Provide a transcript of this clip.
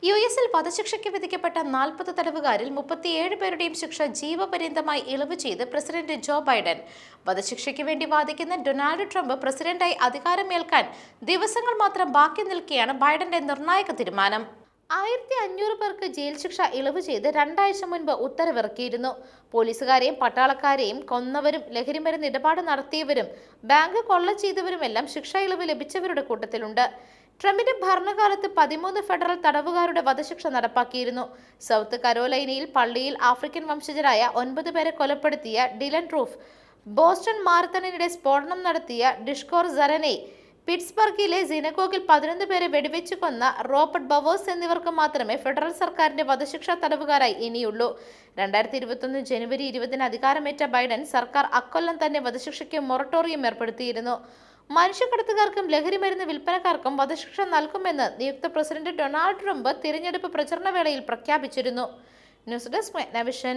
യുഎസിൽ വധശിക്ഷയ്ക്ക് വിധിക്കപ്പെട്ട 40 തടവുകാരിൽ 37 പേരുടെയും ശിക്ഷ ജീവപര്യന്തമായി ഇളവ് ചെയ്ത് പ്രസിഡന്റ് ജോ ബൈഡൻ. വധശിക്ഷയ്ക്ക് വേണ്ടി വാദിക്കുന്ന ഡൊണാൾഡ് ട്രംപ് പ്രസിഡന്റായി അധികാരമേൽക്കാൻ ദിവസങ്ങൾ മാത്രം ബാക്കി നിൽക്കെയാണ് ബൈഡന്റെ നിർണായക തീരുമാനം. 1500 പേർക്ക് ജയിൽ ശിക്ഷ ഇളവ് ചെയ്ത് 2 ആഴ്ച മുൻപ് ഉത്തരവിറക്കിയിരുന്നു. പോലീസുകാരെയും പട്ടാളക്കാരെയും കൊന്നവരും ലഹരിമരുന്ന് ഇടപാട് നടത്തിയവരും ബാങ്ക് കൊള്ള ചെയ്തവരുമെല്ലാം ശിക്ഷ ഇളവ് ലഭിച്ചവരുടെ കൂട്ടത്തിലുണ്ട്. ട്രംപിന്റെ ഭരണകാലത്ത് 13 ഫെഡറൽ തടവുകാരുടെ വധശിക്ഷ നടപ്പാക്കിയിരുന്നു. സൗത്ത് കരോലൈനയിൽ പള്ളിയിൽ ആഫ്രിക്കൻ വംശജരായ 9 പേരെ കൊലപ്പെടുത്തിയ ഡിലൻ റൂഫ്, ബോസ്റ്റൺ മാരത്തണിനിടെ സ്ഫോടനം നടത്തിയ ഡിഷ്കോർ സരനെ, പിറ്റ്സ്ബർഗിലെ സിനഗോഗിൽ 11 പേരെ വെടിവെച്ചു കൊന്ന റോബർട്ട് ബവേഴ്സ് എന്നിവർക്ക് മാത്രമേ ഫെഡറൽ സർക്കാരിന്റെ വധശിക്ഷാ തടവുകാരായി ഇനിയുള്ളൂ. 2021 ജനുവരി 20 അധികാരമേറ്റ ബൈഡൻ സർക്കാർ അക്കൊല്ലം തന്നെ വധശിക്ഷയ്ക്ക് മൊറട്ടോറിയം ഏർപ്പെടുത്തിയിരുന്നു. മനുഷ്യക്കടത്തുകാർക്കും ലഹരിമരുന്ന് വിൽപ്പനക്കാർക്കും വധശിക്ഷ നൽകുമെന്ന് നിയുക്ത പ്രസിഡന്റ് ഡൊണാൾഡ് ട്രംപ് തിരഞ്ഞെടുപ്പ് പ്രചരണ വേളയിൽ പ്രഖ്യാപിച്ചിരുന്നു. News desk മെഗ്നവിഷൻ.